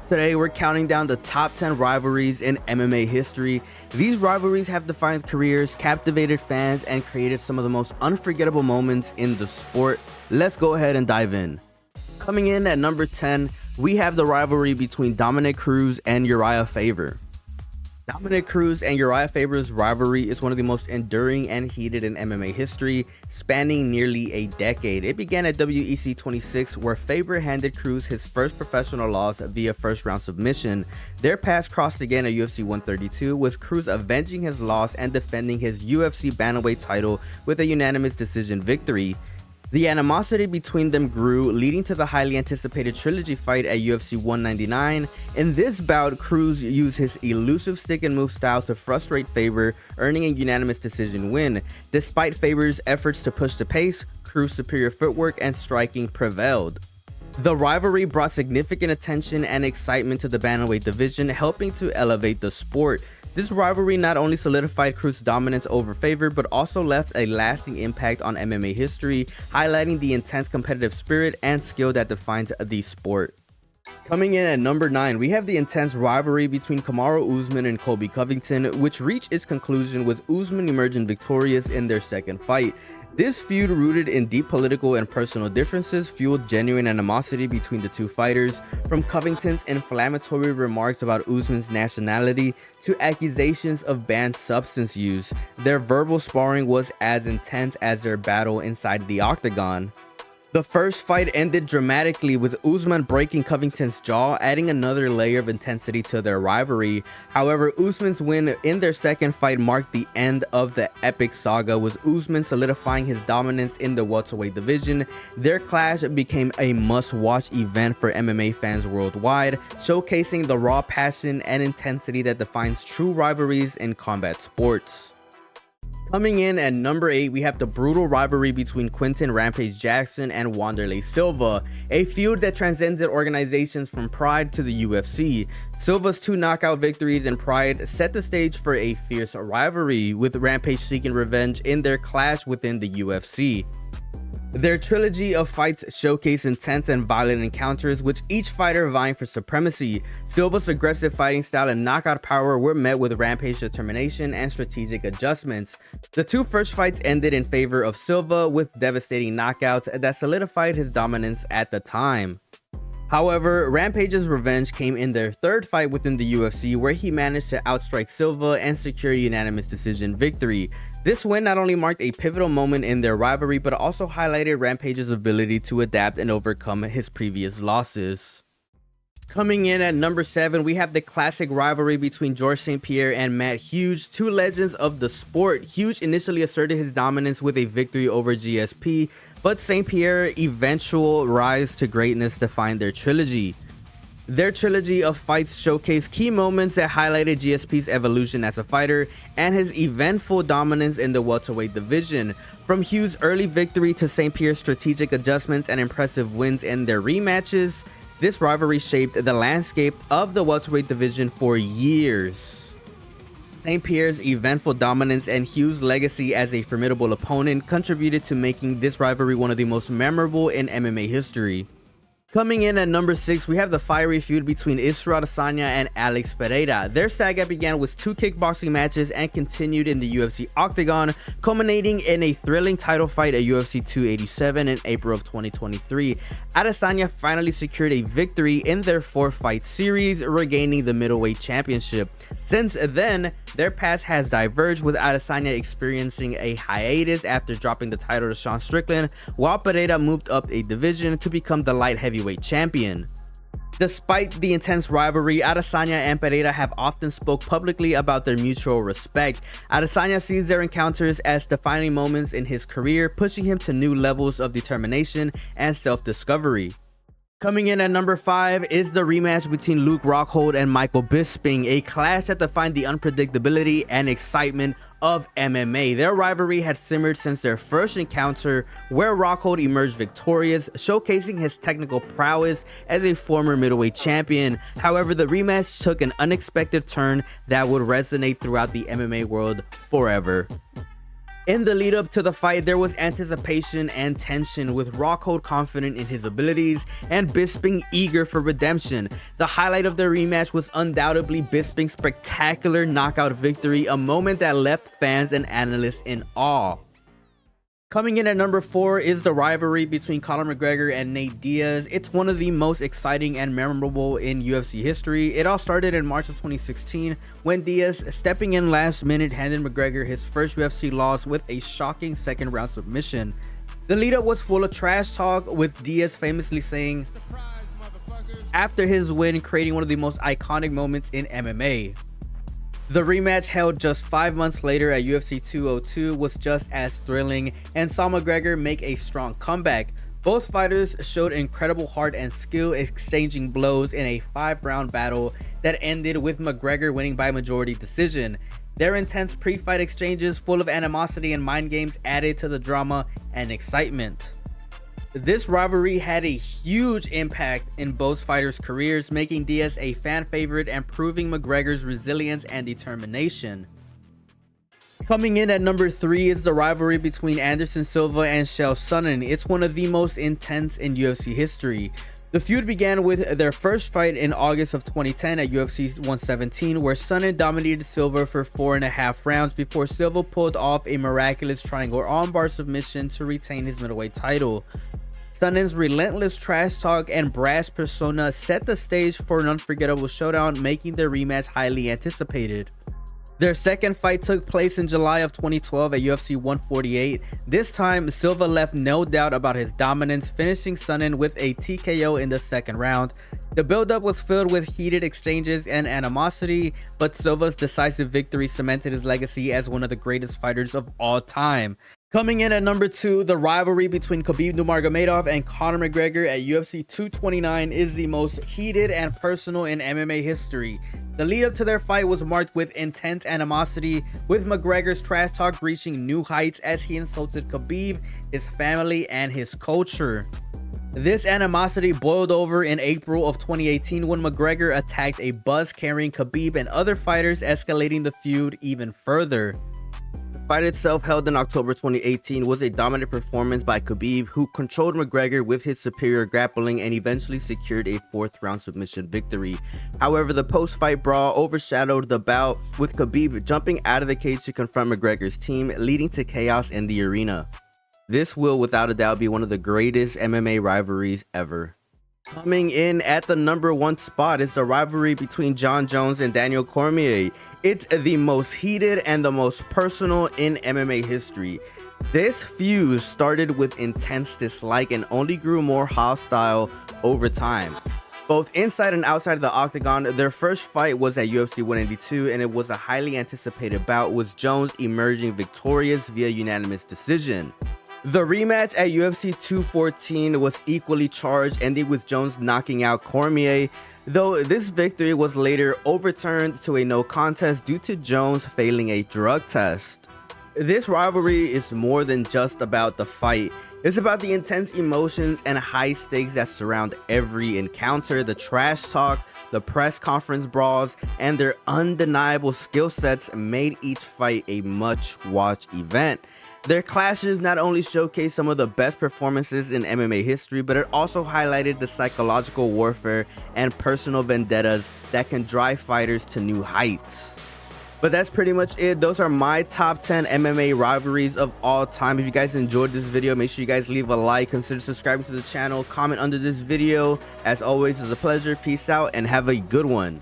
Today, we're counting down the top 10 rivalries in MMA history. These rivalries have defined careers, captivated fans, and created some of the most unforgettable moments in the sport. Let's go ahead and dive in. Coming in at number 10, we have the rivalry between Dominick Cruz and Uriah Faber. Dominick Cruz and Uriah Faber's rivalry is one of the most enduring and heated in MMA history, spanning nearly a decade. It began at WEC 26, where Faber handed Cruz his first professional loss via first-round submission. Their paths crossed again at UFC 132, with Cruz avenging his loss and defending his UFC bantamweight title with a unanimous decision victory. The animosity between them grew, leading to the highly anticipated trilogy fight at UFC 199. In this bout, Cruz used his elusive stick and move style to frustrate Faber, earning a unanimous decision win. Despite Faber's efforts to push the pace, Cruz's superior footwork and striking prevailed. The rivalry brought significant attention and excitement to the bantamweight division, helping to elevate the sport. This rivalry not only solidified Cruz's dominance over Faber, but also left a lasting impact on MMA history, highlighting the intense competitive spirit and skill that defines the sport. Coming in at number 9, we have the intense rivalry between Kamaru Usman and Colby Covington, which reached its conclusion with Usman emerging victorious in their second fight. This feud, rooted in deep political and personal differences, fueled genuine animosity between the two fighters, from Covington's inflammatory remarks about Usman's nationality to accusations of banned substance use. Their verbal sparring was as intense as their battle inside the octagon. The first fight ended dramatically, with Usman breaking Covington's jaw, adding another layer of intensity to their rivalry. However, Usman's win in their second fight marked the end of the epic saga, with Usman solidifying his dominance in the welterweight division. Their clash became a must-watch event for MMA fans worldwide, showcasing the raw passion and intensity that defines true rivalries in combat sports. Coming in at number 8, we have the brutal rivalry between Quinton Rampage Jackson and Wanderlei Silva, a feud that transcended organizations from Pride to the UFC. Silva's 2 knockout victories in Pride set the stage for a fierce rivalry, with Rampage seeking revenge in their clash within the UFC. Their trilogy of fights showcase intense and violent encounters, with each fighter vying for supremacy. Silva's aggressive fighting style and knockout power were met with Rampage's determination and strategic adjustments. The 2 first fights ended in favor of Silva, with devastating knockouts that solidified his dominance at the time. However, Rampage's revenge came in their third fight within the UFC, where he managed to outstrike Silva and secure a unanimous decision victory. This win not only marked a pivotal moment in their rivalry, but also highlighted Rampage's ability to adapt and overcome his previous losses. Coming in at number 7, we have the classic rivalry between Georges St-Pierre and Matt Hughes, 2 legends of the sport. Hughes initially asserted his dominance with a victory over GSP, but St-Pierre's eventual rise to greatness defined their trilogy. Their trilogy of fights showcased key moments that highlighted GSP's evolution as a fighter and his eventful dominance in the welterweight division. From Hughes' early victory to St-Pierre's strategic adjustments and impressive wins in their rematches, this rivalry shaped the landscape of the welterweight division for years. St-Pierre's eventful dominance and Hughes' legacy as a formidable opponent contributed to making this rivalry one of the most memorable in MMA history. Coming in at number 6, we have the fiery feud between Israel Adesanya and Alex Pereira. Their saga began with 2 kickboxing matches and continued in the UFC octagon, culminating in a thrilling title fight at UFC 287 in April of 2023. Adesanya finally secured a victory in their 4-fight series, regaining the middleweight championship. Since then, their paths has diverged, with Adesanya experiencing a hiatus after dropping the title to Sean Strickland, while Pereira moved up a division to become the light heavyweight champion. Despite the intense rivalry, Adesanya and Pereira have often spoke publicly about their mutual respect. Adesanya sees their encounters as defining moments in his career, pushing him to new levels of determination and self-discovery. Coming in at number 5 is the rematch between Luke Rockhold and Michael Bisping, a clash that defined the unpredictability and excitement of MMA. Their rivalry had simmered since their first encounter, where Rockhold emerged victorious, showcasing his technical prowess as a former middleweight champion. However, the rematch took an unexpected turn that would resonate throughout the MMA world forever. In the lead up to the fight, there was anticipation and tension, with Rockhold confident in his abilities and Bisping eager for redemption. The highlight of the rematch was undoubtedly Bisping's spectacular knockout victory, a moment that left fans and analysts in awe. Coming in at number 4 is the rivalry between Conor McGregor and Nate Diaz. It's one of the most exciting and memorable in UFC history. It all started in March of 2016 when Diaz, stepping in last minute, handed McGregor his first UFC loss with a shocking second round submission. The lead up was full of trash talk, with Diaz famously saying after his win, creating one of the most iconic moments in MMA. The rematch, held just 5 months later at UFC 202, was just as thrilling and saw McGregor make a strong comeback. Both fighters showed incredible heart and skill, exchanging blows in a 5-round battle that ended with McGregor winning by majority decision. Their intense pre-fight exchanges, full of animosity and mind games, added to the drama and excitement. This rivalry had a huge impact in both fighters' careers, making Diaz a fan favorite and proving McGregor's resilience and determination. Coming in at number 3 is the rivalry between Anderson Silva and Chael Sonnen. It's one of the most intense in UFC history. The feud began with their first fight in August of 2010 at UFC 117, where Sonnen dominated Silva for 4.5 rounds before Silva pulled off a miraculous triangle armbar submission to retain his middleweight title. Sonnen's relentless trash talk and brash persona set the stage for an unforgettable showdown, making their rematch highly anticipated. Their second fight took place in July of 2012 at UFC 148. This time, Silva left no doubt about his dominance, finishing Sonnen with a TKO in the second round. The build-up was filled with heated exchanges and animosity, but Silva's decisive victory cemented his legacy as one of the greatest fighters of all time. Coming in at number 2, the rivalry between Khabib Nurmagomedov and Conor McGregor at UFC 229 is the most heated and personal in MMA history. The lead up to their fight was marked with intense animosity, with McGregor's trash talk reaching new heights as he insulted Khabib, his family, and his culture. This animosity boiled over in April of 2018 when McGregor attacked a bus carrying Khabib and other fighters, escalating the feud even further. The fight itself, held in October 2018, was a dominant performance by Khabib, who controlled McGregor with his superior grappling and eventually secured a 4th-round submission victory. However, the post-fight brawl overshadowed the bout, with Khabib jumping out of the cage to confront McGregor's team, leading to chaos in the arena. This will without a doubt be one of the greatest MMA rivalries ever. Coming in at the number 1 spot is the rivalry between Jon Jones and Daniel Cormier. It's the most heated and the most personal in MMA history. This feud started with intense dislike and only grew more hostile over time. Both inside and outside of the octagon, their first fight was at UFC 182, and it was a highly anticipated bout, with Jones emerging victorious via unanimous decision. The rematch at UFC 214 was equally charged, ending with Jones knocking out Cormier, though this victory was later overturned to a no contest due to Jones failing a drug test. This rivalry is more than just about the fight. It's about the intense emotions and high stakes that surround every encounter, the trash talk, the press conference brawls, and their undeniable skill sets made each fight a much-watched event. Their clashes not only showcased some of the best performances in MMA history, but it also highlighted the psychological warfare and personal vendettas that can drive fighters to new heights. But that's pretty much it. Those are my top 10 MMA rivalries of all time. If you guys enjoyed this video, make sure you guys leave a like, consider subscribing to the channel, comment under this video. As always, it's a pleasure. Peace out and have a good one.